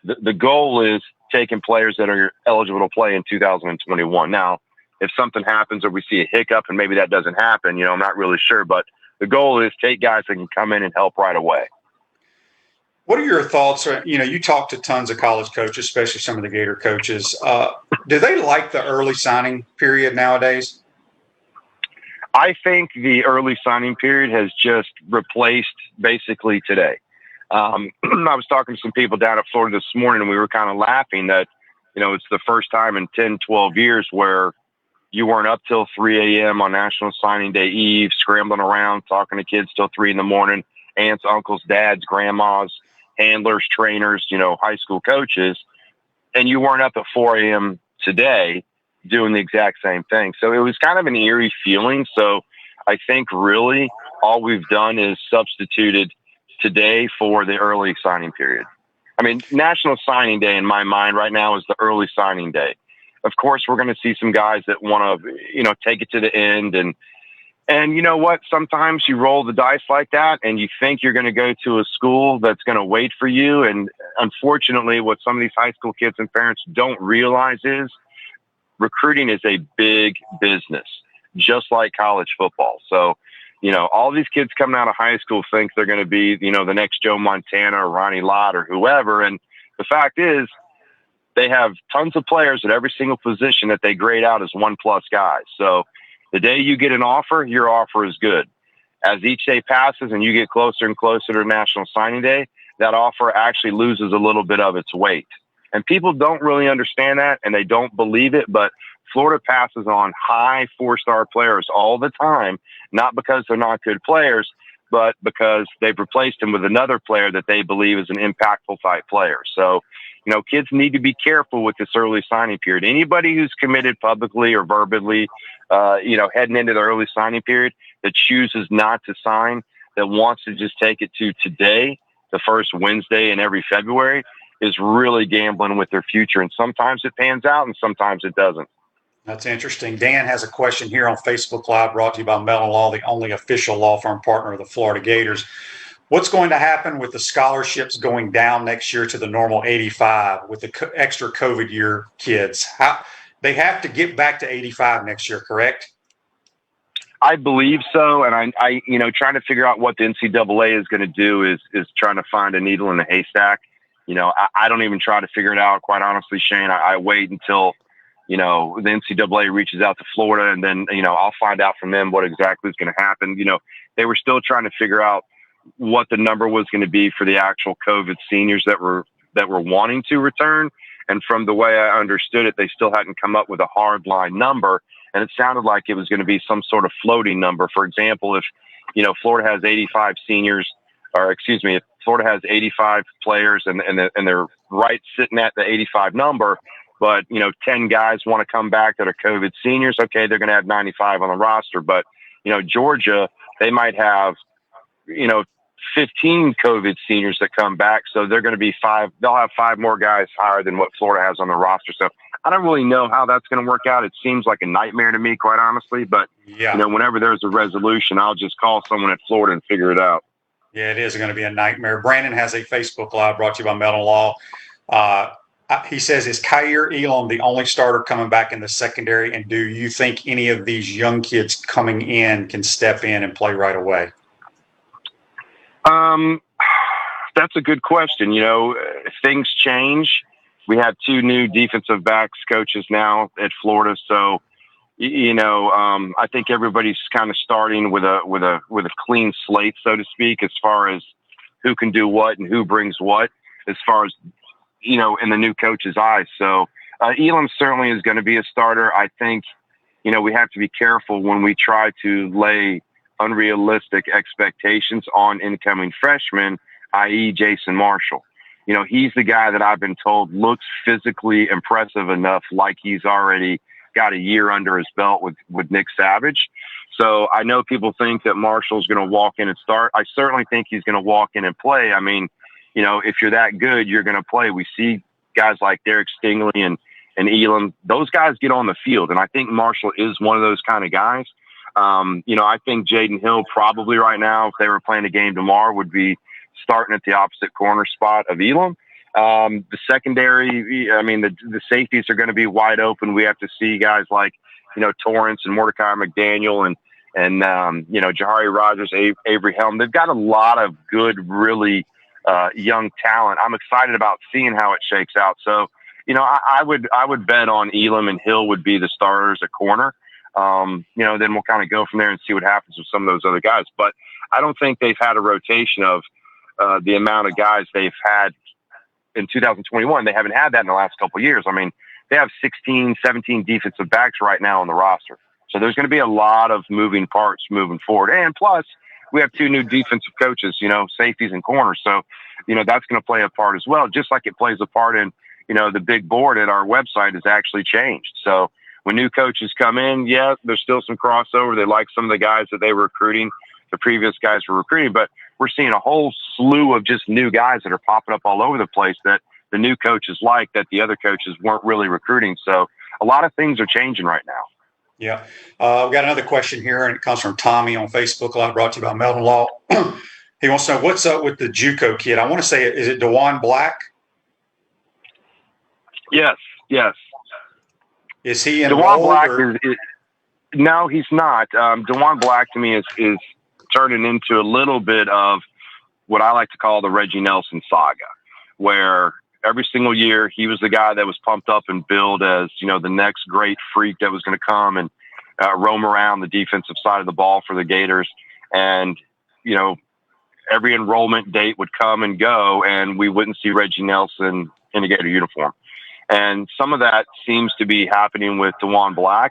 the goal is taking players that are eligible to play in 2021. Now, if something happens or we see a hiccup and maybe that doesn't happen, I'm not really sure. But the goal is take guys that can come in and help right away. What are your thoughts? You talk to tons of college coaches, especially some of the Gator coaches. Do they like the early signing period nowadays? I think the early signing period has just replaced basically today. I was talking to some people down at Florida this morning, and we were kind of laughing that, it's the first time in 10, 12 years where you weren't up till 3 a.m. on National Signing Day Eve, scrambling around, talking to kids till 3 a.m, aunts, uncles, dads, grandmas, handlers, trainers, high school coaches, and you weren't up at 4 a.m. today doing the exact same thing. So it was kind of an eerie feeling. So I think really all we've done is substituted today for the early signing period. I mean, National Signing Day in my mind right now is the early signing day. Of course, we're going to see some guys that want to, take it to the end. And you know what? Sometimes you roll the dice like that and you think you're going to go to a school that's going to wait for you. And unfortunately, what some of these high school kids and parents don't realize is recruiting is a big business, just like college football. So, all these kids coming out of high school think they're going to be, the next Joe Montana or Ronnie Lott or whoever. And the fact is, they have tons of players at every single position that they grade out as 1+ guys. So the day you get an offer, your offer is good. As each day passes and you get closer and closer to National Signing Day, that offer actually loses a little bit of its weight. And people don't really understand that, and they don't believe it, but Florida passes on high 4-star players all the time, not because they're not good players, but because they've replaced them with another player that they believe is an impactful type player. So, kids need to be careful with this early signing period. Anybody who's committed publicly or verbally, heading into the early signing period that chooses not to sign, that wants to just take it to today, the first Wednesday in every February, is really gambling with their future. And sometimes it pans out and sometimes it doesn't. That's interesting. Dan has a question here on Facebook Live, brought to you by Mellon Law, the only official law firm partner of the Florida Gators. What's going to happen with the scholarships going down next year to the normal 85 with the extra COVID year kids? They have to get back to 85 next year, correct? I believe so, and I trying to figure out what the NCAA is going to do is trying to find a needle in a haystack. I don't even try to figure it out, quite honestly, Shane. I wait until the NCAA reaches out to Florida, and then I'll find out from them what exactly is going to happen. They were still trying to figure out what the number was going to be for the actual COVID seniors that were wanting to return, and from the way I understood it, they still hadn't come up with a hard line number. And it sounded like it was going to be some sort of floating number. For example, if, Florida has 85 seniors, if Florida has 85 players and they're right sitting at the 85 number, but, 10 guys want to come back that are COVID seniors, okay, they're going to have 95 on the roster. But, Georgia, they might have, 15 COVID seniors that come back. So they're going to be they'll have 5 more guys higher than what Florida has on the roster. So I don't really know how that's going to work out. It seems like a nightmare to me, quite honestly. But, whenever there's a resolution, I'll just call someone at Florida and figure it out. Yeah, it is going to be a nightmare. Brandon has a Facebook Live brought to you by Mellon Law. He says, is Kyer Elam the only starter coming back in the secondary? And do you think any of these young kids coming in can step in and play right away? That's a good question. Things change. We have 2 new defensive backs coaches now at Florida. So, I think everybody's kind of starting with a clean slate, so to speak, as far as who can do what and who brings what, as far as, in the new coach's eyes. So, Elam certainly is going to be a starter. I think, we have to be careful when we try to lay unrealistic expectations on incoming freshmen, i.e. Jason Marshall. He's the guy that I've been told looks physically impressive enough, like he's already got a year under his belt with Nick Savage. So I know people think that Marshall's going to walk in and start. I certainly think he's going to walk in and play. I mean, if you're that good, you're going to play. We see guys like Derek Stingley and Elam. Those guys get on the field, and I think Marshall is one of those kind of guys. I think Jaden Hill probably right now, if they were playing a game tomorrow, would be starting at the opposite corner spot of Elam. The secondary, I mean, the safeties are going to be wide open. We have to see guys like, Torrance and Mordecai McDaniel and Jahari Rogers, Avery Helm. They've got a lot of good, really young talent. I'm excited about seeing how it shakes out. So, I would bet on Elam and Hill would be the starters at corner. Then we'll kind of go from there and see what happens with some of those other guys. But I don't think they've had a rotation of the amount of guys they've had in 2021. They haven't had that in the last couple of years. I mean, they have 16, 17 defensive backs right now on the roster. So there's going to be a lot of moving parts moving forward. And plus, we have 2 new defensive coaches, safeties and corners. So, that's going to play a part as well, just like it plays a part in, the big board at our website has actually changed. So when new coaches come in, there's still some crossover. They like some of the guys that they were recruiting, the previous guys were recruiting, but we're seeing a whole slew of just new guys that are popping up all over the place that the new coaches like that the other coaches weren't really recruiting. So a lot of things are changing right now. Yeah. We've got another question here, and it comes from Tommy on Facebook Live, brought to you by Mellon Law. He wants to know, what's up with the JUCO kid? I want to say, is it DeJuan Black? Yes. Is he DeJuan Black is no, he's not. DeJuan Black to me is turning into a little bit of what I like to call the Reggie Nelson saga, where every single year he was the guy that was pumped up and billed as, the next great freak that was going to come and roam around the defensive side of the ball for the Gators. And, every enrollment date would come and go, and we wouldn't see Reggie Nelson in a Gator uniform. And some of that seems to be happening with DeJuan Black.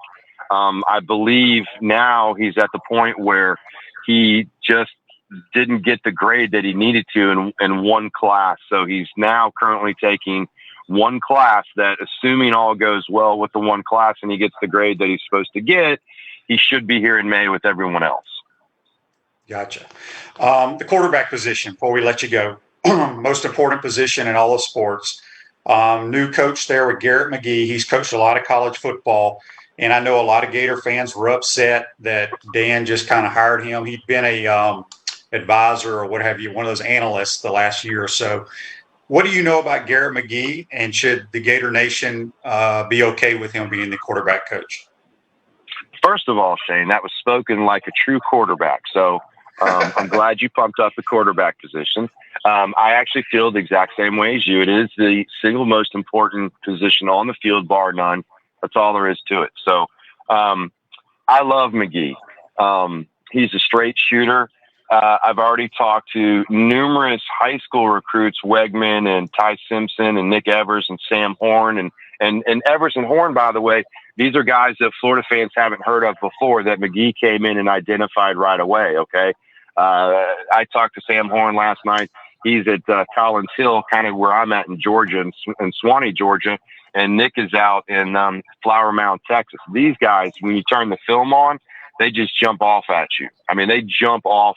I believe now he's at the point where he just didn't get the grade that he needed to in one class. So he's now currently taking one class that, assuming all goes well with the one class and he gets the grade that he's supposed to get, he should be here in May with everyone else. Gotcha. The quarterback position, before we let you go, most important position in all of sports. New coach there with Garrett McGee. He's coached a lot of college football. And I know a lot of Gator fans were upset that Dan just kind of hired him. He'd been a advisor or what have you, one of those analysts the last year or so. What do you know about Garrett McGee, and should the Gator Nation be okay with him being the quarterback coach? First of all, Shane, that was spoken like a true quarterback. So I'm glad you pumped up the quarterback position. I actually feel the exact same way as you. It is the single most important position on the field, bar none. That's all there is to it. So I love McGee. He's a straight shooter. I've already talked to numerous high school recruits, Wegman and Ty Simpson and Nick Evers and Sam Horn. And Evers and Horn, by the way, these are guys that Florida fans haven't heard of before that McGee came in and identified right away, okay? I talked to Sam Horn last night. He's at Collins Hill, kind of where I'm at in Georgia, in Swanee, Georgia. And Nick is out in Flower Mound, Texas. These guys, when you turn the film on, they just jump off at you. I mean, they jump off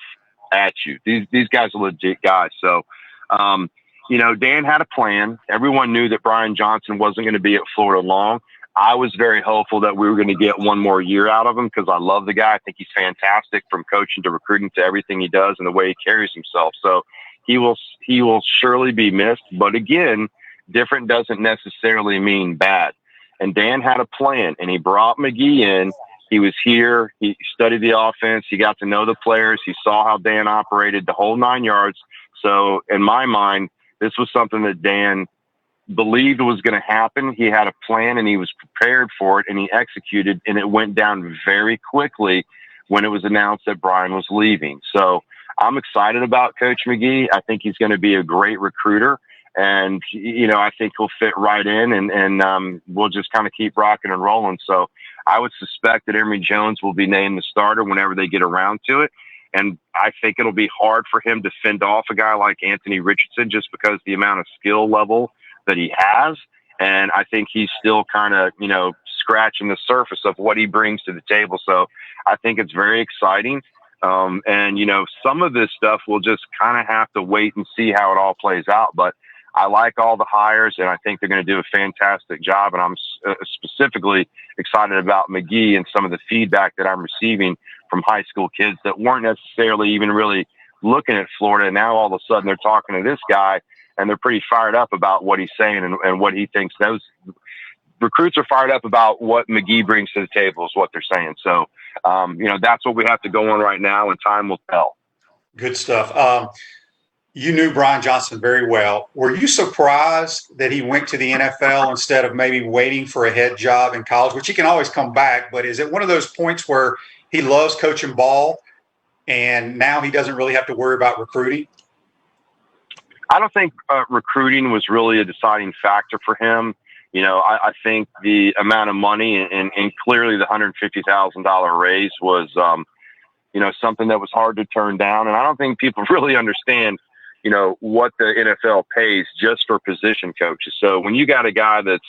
at you. These guys are legit guys. So, Dan had a plan. Everyone knew that Brian Johnson wasn't going to be at Florida long. I was very hopeful that we were going to get one more year out of him because I love the guy. I think he's fantastic from coaching to recruiting to everything he does and the way he carries himself. So he will surely be missed. But again, different doesn't necessarily mean bad. And Dan had a plan, and he brought McGee in. He was here. He studied the offense. He got to know the players. He saw how Dan operated the whole 9 yards. So in my mind, this was something that Dan believed was going to happen. He had a plan, and he was prepared for it, and he executed, and it went down very quickly when it was announced that Brian was leaving. So I'm excited about Coach McGee. I think he's going to be a great recruiter. And, I think he'll fit right in and we'll just kind of keep rocking and rolling. So I would suspect that Emory Jones will be named the starter whenever they get around to it. And I think it'll be hard for him to fend off a guy like Anthony Richardson just because the amount of skill level that he has. And I think he's still kind of, scratching the surface of what he brings to the table. So I think it's very exciting. Some of this stuff we'll just kind of have to wait and see how it all plays out. But I like all the hires, and I think they're going to do a fantastic job. And I'm specifically excited about McGee and some of the feedback that I'm receiving from high school kids that weren't necessarily even really looking at Florida. And now all of a sudden they're talking to this guy, and they're pretty fired up about what he's saying and what he thinks. Those recruits are fired up about what McGee brings to the table is what they're saying. So, that's what we have to go on right now, and time will tell. Good stuff. You knew Brian Johnson very well. Were you surprised that he went to the NFL instead of maybe waiting for a head job in college, which he can always come back? But is it one of those points where he loves coaching ball and now he doesn't really have to worry about recruiting? I don't think recruiting was really a deciding factor for him. I think the amount of money and clearly the $150,000 raise was, something that was hard to turn down. And I don't think people really understand what the NFL pays just for position coaches. So when you got a guy that's,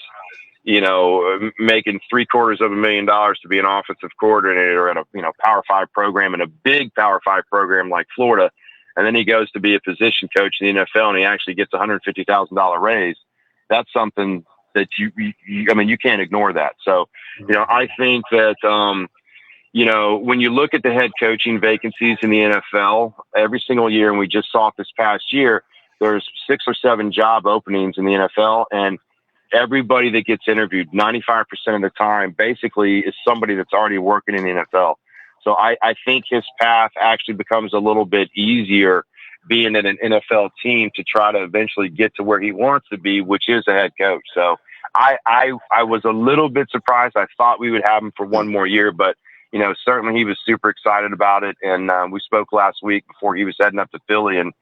making $750,000 to be an offensive coordinator at a, Power 5 program and a big Power 5 program like Florida, and then he goes to be a position coach in the NFL and he actually gets a $150,000 raise, that's something that you can't ignore that. So, I think that, when you look at the head coaching vacancies in the NFL every single year, and we just saw it this past year, there's 6 or 7 job openings in the NFL, and everybody that gets interviewed 95% of the time basically is somebody that's already working in the NFL. So I think his path actually becomes a little bit easier being at an NFL team to try to eventually get to where he wants to be, which is a head coach. So I was a little bit surprised. I thought we would have him for one more year, but certainly he was super excited about it. And we spoke last week before he was heading up to Philly. And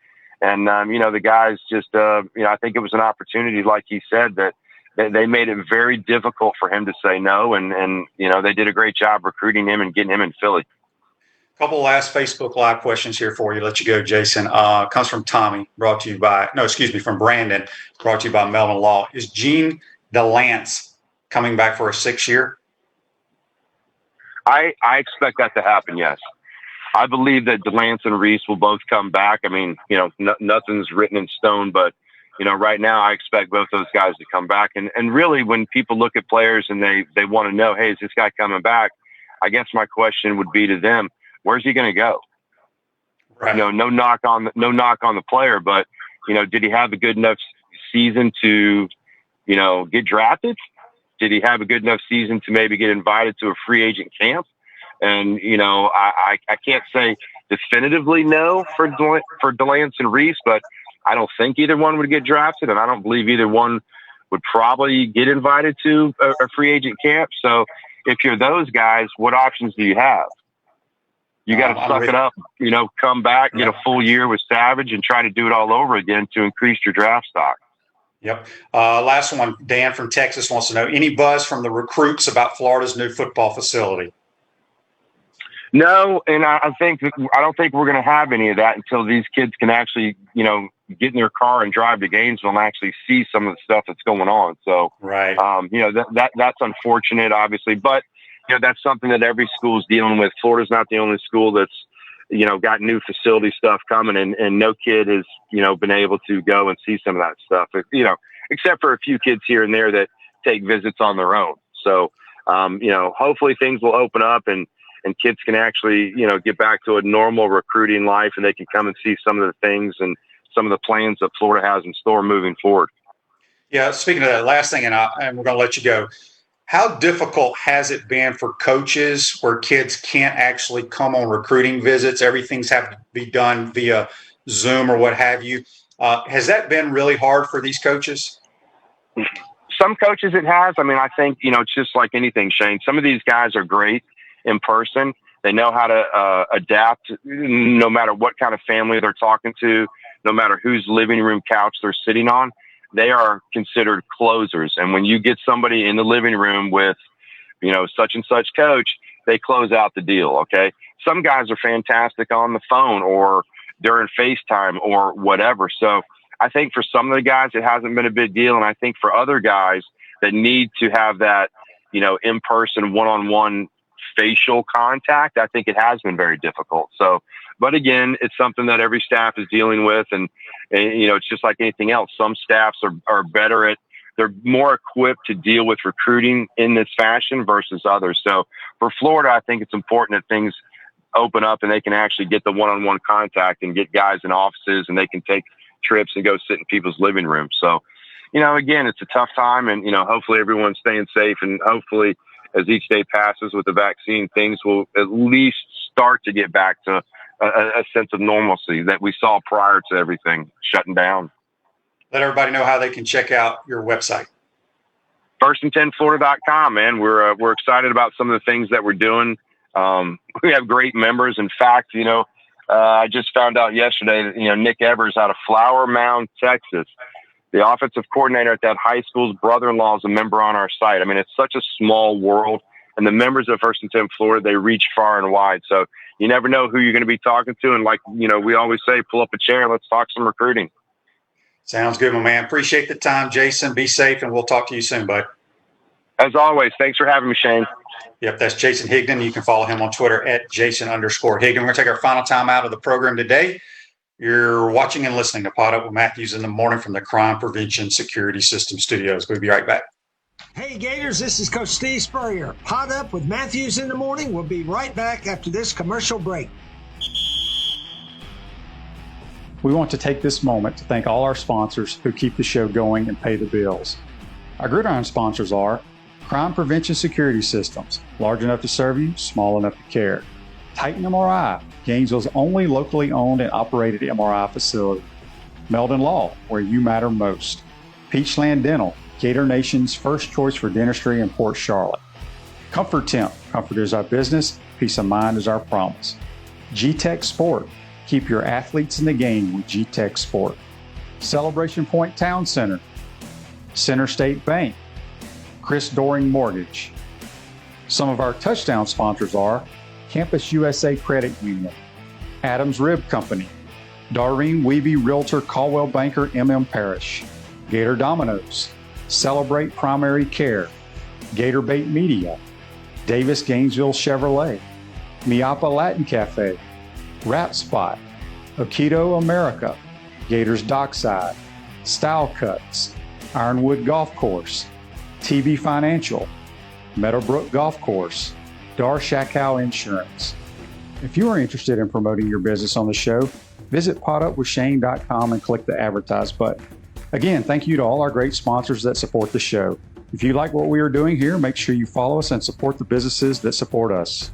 the guys just, I think it was an opportunity, like he said, that they made it very difficult for him to say no. And they did a great job recruiting him and getting him in Philly. Couple last Facebook Live questions here for you. Let you go, Jason. Comes from Tommy, from Brandon, brought to you by Melvin Law. Is Gene DeLance coming back for a 6th year? I expect that to happen, yes. I believe that DeLance and Reese will both come back. I mean, nothing's written in stone, but, right now I expect both those guys to come back. And really, when people look at players and they want to know, hey, is this guy coming back? I guess my question would be to them, where's he going to go? Right. No knock on the player, but did he have a good enough season to, get drafted? Did he have a good enough season to maybe get invited to a free agent camp? And I can't say definitively no for Delance and Reese, but I don't think either one would get drafted, and I don't believe either one would probably get invited to a free agent camp. So if you're those guys, what options do you have? You got to suck it up, come back, get a full year with Savage and try to do it all over again to increase your draft stock. Yep. Last one, Dan from Texas wants to know, any buzz from the recruits about Florida's new football facility? No, and I don't think we're going to have any of that until these kids can actually, get in their car and drive to Gainesville and actually see some of the stuff that's going on. So, right. That's unfortunate, obviously, but that's something that every school's dealing with. Florida's not the only school that's, got new facility stuff coming, and no kid has, been able to go and see some of that stuff, except for a few kids here and there that take visits on their own. So, hopefully things will open up and kids can actually, get back to a normal recruiting life, and they can come and see some of the things and some of the plans that Florida has in store moving forward. Yeah, speaking of that, last thing, and we're going to let you go. How difficult has it been for coaches where kids can't actually come on recruiting visits? Everything's have to be done via Zoom or what have you. Has that been really hard for these coaches? Some coaches it has. I mean, I think, it's just like anything, Shane. Some of these guys are great in person. They know how to adapt no matter what kind of family they're talking to, no matter whose living room couch they're sitting on. They are considered closers. And when you get somebody in the living room with, such and such coach, they close out the deal. Okay. Some guys are fantastic on the phone or during FaceTime or whatever. So I think for some of the guys, it hasn't been a big deal. And I think for other guys that need to have that, in-person one-on-one facial contact, I think it has been very difficult. So, but again, it's something that every staff is dealing with. And it's just like anything else. Some staffs are better at, they're more equipped to deal with recruiting in this fashion versus others. So for Florida, I think it's important that things open up and they can actually get the one-on-one contact and get guys in offices and they can take trips and go sit in people's living rooms. So, again, it's a tough time, and, hopefully everyone's staying safe, and hopefully as each day passes with the vaccine, things will at least start to get back to a sense of normalcy that we saw prior to everything shutting down. Let everybody know how they can check out your website. firstand10florida.com, man. We're excited about some of the things that we're doing. We have great members. In fact, I just found out yesterday that, Nick Evers out of Flower Mound, Texas, the offensive coordinator at that high school's brother-in-law is a member on our site. I mean, it's such a small world, and the members of First and 10 Florida, they reach far and wide. So you never know who you're going to be talking to. And like, we always say, pull up a chair and let's talk some recruiting. Sounds good, my man. Appreciate the time, Jason. Be safe, and we'll talk to you soon, bud. As always, thanks for having me, Shane. Yep, that's Jason Higdon. You can follow him on Twitter at Jason_Higdon. We're going to take our final time out of the program today. You're watching and listening to PodUp with Matthews in the morning from the Crime Prevention Security System Studios. We'll be right back. Hey, Gators, this is Coach Steve Spurrier. PodUp with Matthews in the morning. We'll be right back after this commercial break. We want to take this moment to thank all our sponsors who keep the show going and pay the bills. Our gridiron sponsors are Crime Prevention Security Systems, large enough to serve you, small enough to care. Titan MRI, Gainesville's only locally owned and operated MRI facility. Meldon Law, where you matter most. Peachland Dental, Gator Nation's first choice for dentistry in Port Charlotte. Comfort Temp, comfort is our business, peace of mind is our promise. G-Tech Sport, keep your athletes in the game with G-Tech Sport. Celebration Point Town Center, Center State Bank, Chris Doring Mortgage. Some of our touchdown sponsors are Campus USA Credit Union, Adams Rib Company, Darlene Weeby Realtor Caldwell Banker MM Parish, Gator Dominoes, Celebrate Primary Care, Gator Bait Media, Davis Gainesville Chevrolet, Miapa Latin Cafe, Rap Spot, Aikido America, Gators Dockside, Style Cuts, Ironwood Golf Course, TV Financial, Meadowbrook Golf Course, Dar Shakow Insurance. If you are interested in promoting your business on the show, visit podupwithshane.com and click the advertise button. Again, thank you to all our great sponsors that support the show. If you like what we are doing here, make sure you follow us and support the businesses that support us.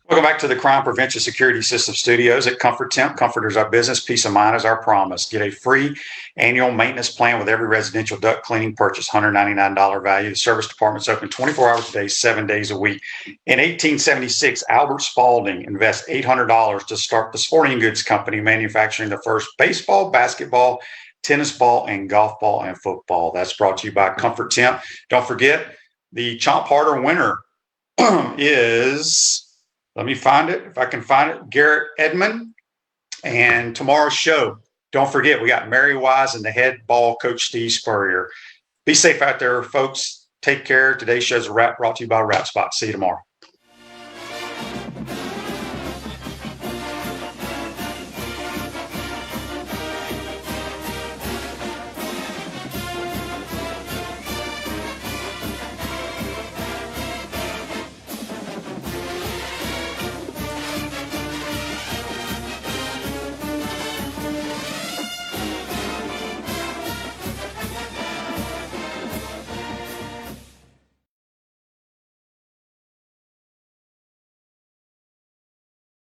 Welcome back to the Crime Prevention Security System Studios at Comfort Temp. Comfort is our business. Peace of mind is our promise. Get a free annual maintenance plan with every residential duct cleaning purchase, $199 value. The service department's open 24 hours a day, 7 days a week. In 1876, Albert Spalding invests $800 to start the sporting goods company manufacturing the first baseball, basketball, tennis ball, and golf ball and football. That's brought to you by Comfort Temp. Don't forget, the Chomp Harder winner is... Let me find it. If I can find it, Garrett Edmond. And tomorrow's show, don't forget, we got Mary Wise and the head ball coach, Steve Spurrier. Be safe out there, folks. Take care. Today's show's a wrap, brought to you by Wrap Spot. See you tomorrow.